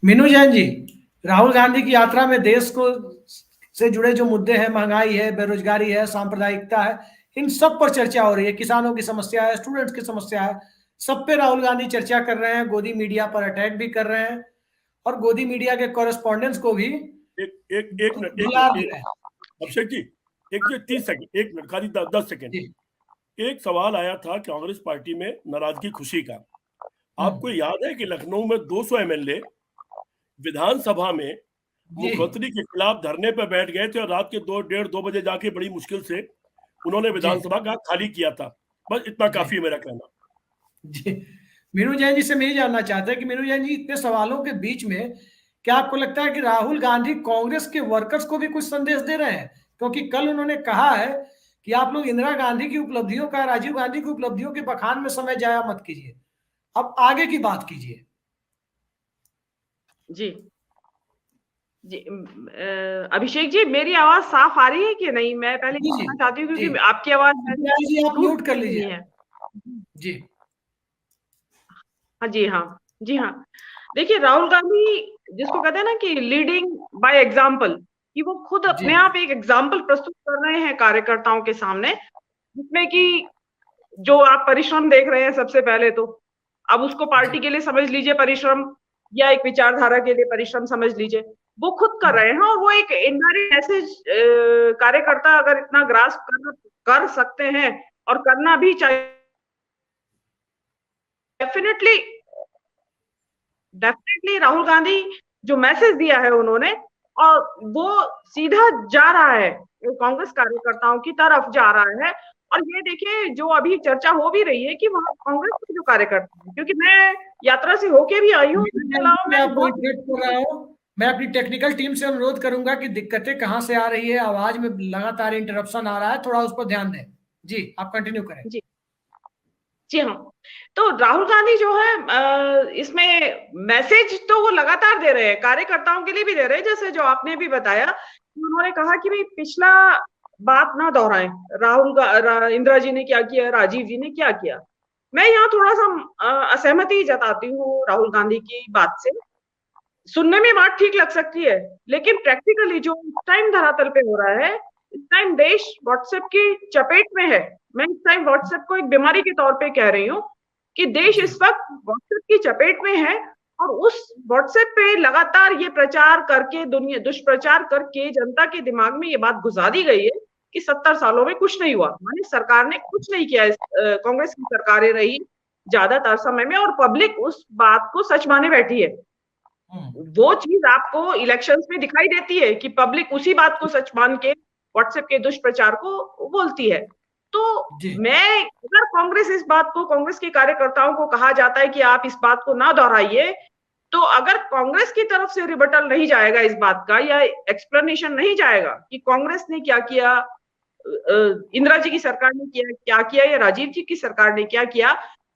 मीनू जैन जी, राहुल गांधी की यात्रा में देश को से जुड़े जो मुद्दे हैं, महंगाई है, बेरोजगारी है, सांप्रदायिकता है, इन सब पर चर्चा हो रही है। किसानों की समस्या है, स्टूडेंट्स की समस्या है, सब पे राहुल गांधी चर्चा कर रहे हैं। गोदी मीडिया पर अटैक भी कर रहे हैं और गोदी मीडिया के कॉरेस्पॉन्डेंट्स को भी एक एक एक मिनट भुला भी रहे हैं। अभिषेक जी, एक 30 सेकंड, एक मिनट खाली 10 सेकंड। एक सवाल आया था कांग्रेस पार्टी में नाराजगी खुशी का। आपको याद है कि लखनऊ में 200 एमएलए विधानसभा में मुख्यमंत्री के खिलाफ धरने पर बैठ गए थे और रात के 2 बजे जाके बड़ी मुश्किल से उन्होंने विधानसभा का खाली किया था। बस इतना काफी मेरा कहना। जी, मीनू जैन जी से मैं ये जानना चाहता है कि मीनू जैन जी, इतने सवालों के बीच में क्या आपको लगता है कि राहुल गांधी कांग्रेस के वर्कर्स को भी कुछ संदेश दे रहे हैं? क्योंकि कल उन्होंने कहा है कि आप लोग इंदिरा गांधी की उपलब्धियों का, राजीव गांधी की उपलब्धियों के बखान में समय जाया मत कीजिए, अब आगे की बात कीजिए। जी जी, अभिषेक जी, मेरी आवाज साफ आ रही है कि नहीं? मैं पहले पूछना चाहती हूँ क्योंकि आपकी आवाज जी, आप म्यूट कर लीजिए है। जी। हाँ जी, हाँ जी, हाँ। देखिए, राहुल गांधी जिसको कहते हैं ना कि लीडिंग बाय एग्जाम्पल, कि वो खुद अपने आप एक एग्जाम्पल प्रस्तुत कर रहे हैं कार्यकर्ताओं के सामने, जिसमें कि जो आप परिश्रम देख रहे हैं, सबसे पहले तो अब उसको पार्टी के लिए समझ लीजिए परिश्रम, या एक विचारधारा के लिए परिश्रम समझ लीजिए, वो खुद कर रहे हैं। और वो एक इनडायरेक्ट मैसेज कार्यकर्ता अगर इतना ग्रास्प कर सकते हैं और करना भी चाहिए, डेफिनेटली राहुल गांधी जो मैसेज दिया है उन्होंने, और वो सीधा जा रहा है कांग्रेस कार्यकर्ताओं की तरफ जा रहा है। और ये देखिए, जो अभी चर्चा हो भी रही है कि वहां कांग्रेस के जो कार्यकर्ता हैं, क्योंकि मैं यात्रा से होके भी आई हूँ, मैं अपनी टेक्निकल टीम से अनुरोध करूंगा कि दिक्कतें कहाँ से आ रही है, आवाज में लगातार इंटरप्शन आ रहा है, थोड़ा उस पर ध्यान दें। जी, आप कंटिन्यू करें। जी हाँ, तो राहुल गांधी जो है इसमें मैसेज तो वो लगातार दे रहे हैं, कार्यकर्ताओं के लिए भी दे रहे हैं, जैसे जो आपने भी बताया कि उन्होंने कहा कि भाई पिछला बात ना दोहराएं, इंदिरा जी ने क्या किया, राजीव जी ने क्या किया। मैं यहाँ थोड़ा सा असहमति जताती हूँ राहुल गांधी की बात से। सुनने में बात ठीक लग सकती है, लेकिन प्रैक्टिकली जो इस टाइम धरातल पे हो रहा है, इस टाइम देश व्हाट्सएप की चपेट में है। मैं इस टाइम व्हाट्सएप को एक बीमारी के तौर पे कह रही हूँ कि देश इस वक्त व्हाट्सएप की चपेट में है, और उस व्हाट्सएप पे लगातार ये प्रचार करके, दुष्प्रचार करके जनता के दिमाग में ये बात घुसा दी गई है कि 70 सालों में कुछ नहीं हुआ, माने सरकार ने कुछ नहीं किया। कांग्रेस की सरकारें रही ज्यादातर समय में, और पब्लिक उस बात को सच माने बैठी है। वो चीज आपको इलेक्शंस में दिखाई देती है कि पब्लिक उसी बात को सच मान के व्हाट्सएप के दुष्प्रचार को बोलती है। तो मैं, अगर कांग्रेस इस बात को, कांग्रेस के कार्यकर्ताओं को कहा जाता है कि आप इस बात को ना दोहराइए, तो अगर कांग्रेस की तरफ से रिबटल नहीं जाएगा इस बात का, या एक्सप्लेनेशन नहीं जाएगा कि कांग्रेस ने क्या किया, इंदिरा जी की सरकार ने क्या किया, या राजीव जी की सरकार ने क्या किया,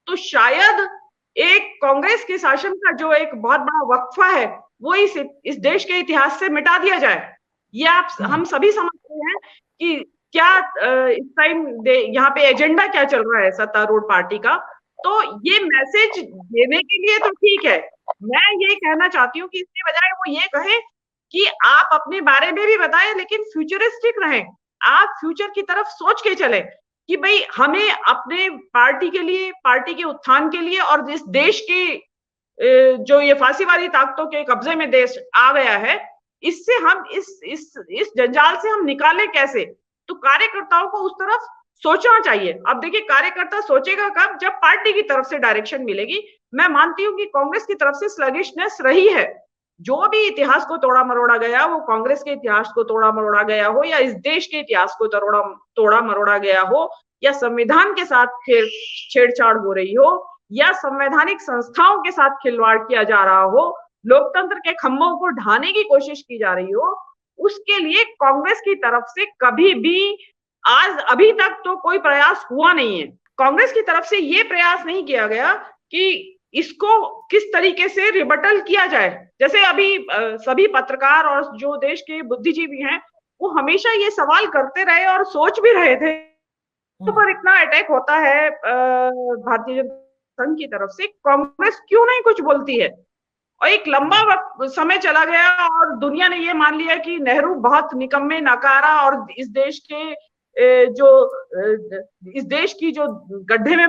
तो शायद एक कांग्रेस के शासन का जो एक बहुत बड़ा वक्फा है, वो इस देश के इतिहास से मिटा दिया जाए। ये हम सभी समझते हैं कि क्या इस टाइम यहाँ पे एजेंडा क्या चल रहा है सत्तारूढ़ पार्टी का। तो ये मैसेज देने के लिए तो ठीक है, मैं ये कहना चाहती हूँ कि इसके बजाय वो ये कहे कि आप अपने बारे में भी बताएं, लेकिन फ्यूचरिस्टिक रहें। आप फ्यूचर की तरफ सोच के चलें कि भाई हमें अपने पार्टी के लिए, पार्टी के उत्थान के लिए, और इस देश की जो ये फांसीवादी ताकतों के कब्जे में देश आ गया है, इससे हम इस जंजाल से हम निकाले कैसे। तो कार्यकर्ताओं को उस तरफ सोचना चाहिए। अब देखिए, कार्यकर्ता सोचेगा कब, जब पार्टी की तरफ से डायरेक्शन मिलेगी। मैं मानती हूँ कि कांग्रेस की तरफ से स्लगिशनेस रही है। जो भी इतिहास को तोड़ा मरोड़ा गया, वो कांग्रेस के इतिहास को तोड़ा मरोड़ा गया हो, या इस देश के इतिहास को तोड़ा मरोड़ा गया हो, या संविधान के साथ छेड़छाड़ हो रही हो, या संवैधानिक संस्थाओं के साथ खिलवाड़ किया जा रहा हो, लोकतंत्र के खंभों को ढाने की कोशिश की जा रही हो, उसके लिए कांग्रेस की तरफ से कभी भी आज अभी तक तो कोई प्रयास हुआ नहीं है। कांग्रेस की तरफ से ये प्रयास नहीं किया गया कि इसको किस तरीके से रिबटल किया जाए। जैसे अभी सभी पत्रकार और जो देश के बुद्धिजीवी हैं, वो हमेशा ये सवाल करते रहे और सोच भी रहे थे, पर इतना अटैक होता है भारतीय जनता संघ की तरफ से, कांग्रेस क्यों नहीं कुछ बोलती है। और एक लंबा समय चला गया और दुनिया ने ये मान लिया कि नेहरू बहुत निकम्मे, नकारा और इस देश की जो गड्ढे में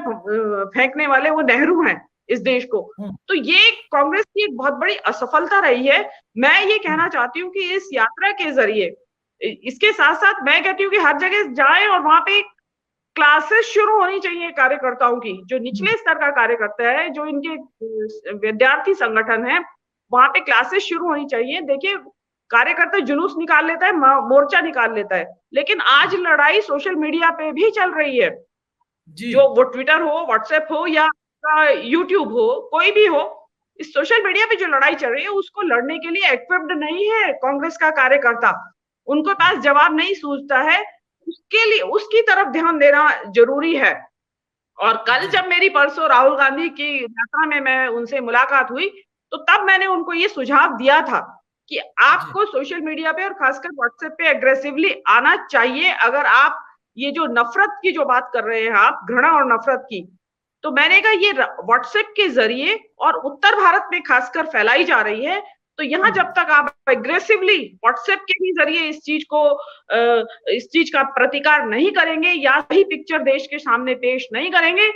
फेंकने वाले वो नेहरू हैं इस देश को। तो ये कांग्रेस की एक बहुत बड़ी असफलता रही है। मैं ये कहना चाहती हूँ कि इस यात्रा के जरिए, इसके साथ साथ मैं कहती हूँ कि हर जगह जाएं और वहां पे क्लासेस शुरू होनी चाहिए कार्यकर्ताओं की, जो निचले स्तर का कार्यकर्ता है, जो इनके विद्यार्थी संगठन है, वहां पे क्लासेस शुरू होनी चाहिए। देखिए, कार्यकर्ता जुलूस निकाल लेता है, मोर्चा निकाल लेता है, लेकिन आज लड़ाई सोशल मीडिया पे भी चल रही है। जो वो ट्विटर हो, व्हाट्सएप हो या यूट्यूब हो, कोई भी हो, इस सोशल मीडिया पे जो लड़ाई चल रही है उसको लड़ने के लिए इक्विप्ड नहीं है कांग्रेस का कार्यकर्ता। उनको पास जवाब नहीं सूझता है, उसके लिए उसकी तरफ ध्यान देना जरूरी है। और कल जब मेरी परसों राहुल गांधी की यात्रा में मैं उनसे मुलाकात हुई, तो तब मैंने उनको ये सुझाव दिया था कि आपको सोशल मीडिया पे और खासकर व्हाट्सएप पे एग्रेसिवली आना चाहिए। अगर आप ये जो नफरत की जो बात कर रहे हैं, आप घृणा और नफरत की, तो मैंने कहा ये व्हाट्सएप के जरिए और उत्तर भारत में खासकर फैलाई जा रही है। तो यहाँ जब तक आप एग्रेसिवली व्हाट्सएप के भी जरिए इस चीज का प्रतिकार नहीं करेंगे या सही पिक्चर देश के सामने पेश नहीं करेंगे,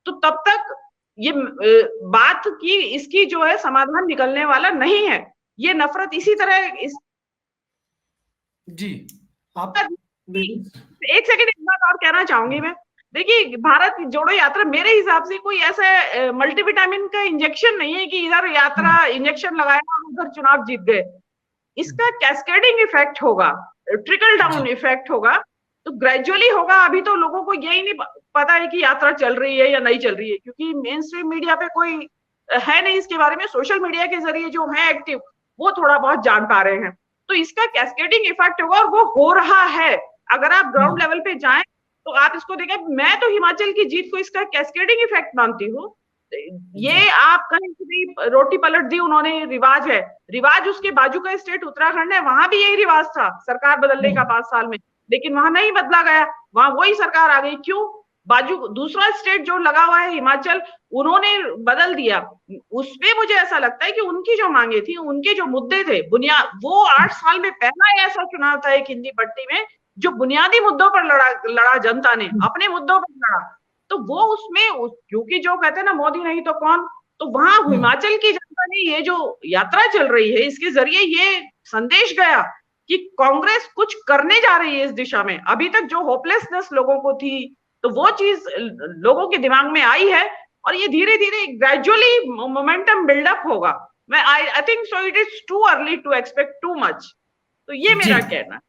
तो तब तक ये बात की इसकी जो है समाधान निकलने वाला नहीं है। ये नफरत इसी तरह जी आप एक सेकंड एक बात और कहना चाहूंगी मैं। देखिए, भारत जोड़ो यात्रा मेरे हिसाब से कोई ऐसा मल्टीविटामिन का इंजेक्शन नहीं है कि इधर यात्रा इंजेक्शन लगाया और उधर चुनाव जीत गए। इसका कैस्केडिंग इफेक्ट होगा, ट्रिकल डाउन इफेक्ट होगा, तो ग्रेजुअली होगा। अभी तो लोगों को यही नहीं पता है कि यात्रा चल रही है या नहीं चल रही है, क्योंकि मेन स्ट्रीम मीडिया पे कोई है नहीं इसके बारे में। सोशल मीडिया के जरिए जो है एक्टिव, वो थोड़ा बहुत जान पा रहे हैं। तो इसका कैस्केडिंग इफेक्ट होगा और वो हो रहा है। अगर आप ग्राउंड लेवल पे जाएं तो आप इसको देखें। मैं तो हिमाचल की जीत को इसका कैस्केडिंग इफेक्ट मानती हूँ। ये आप कहीं भी रोटी पलट दी उन्होंने, रिवाज है। रिवाज उसके बाजू का स्टेट उत्तराखंड है, वहां भी यही रिवाज था सरकार बदलने का 5 साल में, लेकिन वहां नहीं बदला गया, वहां वही सरकार आ गई। क्यों? बाजू दूसरा स्टेट जो लगा हुआ है हिमाचल, उन्होंने बदल दिया। उसमें मुझे ऐसा लगता है कि उनकी जो मांगे थी, उनके जो मुद्दे थे बुनियाद, वो 8 साल में पहला ऐसा चुनाव था एक हिंदी पट्टी में जो बुनियादी मुद्दों पर लड़ा जनता ने, अपने मुद्दों पर लड़ा। तो वो उसमें, क्योंकि जो कहते हैं ना मोदी नहीं तो कौन, तो वहां हिमाचल की जनता ने ये जो यात्रा चल रही है, इसके जरिए ये संदेश गया कि कांग्रेस कुछ करने जा रही है इस दिशा में। अभी तक जो होपलेसनेस लोगों को थी, तो वो चीज लोगों के दिमाग में आई है और ये धीरे धीरे ग्रेजुअली मोमेंटम बिल्डअप होगा। मैं I think so it is too early to expect too much. तो ये मेरा कहना।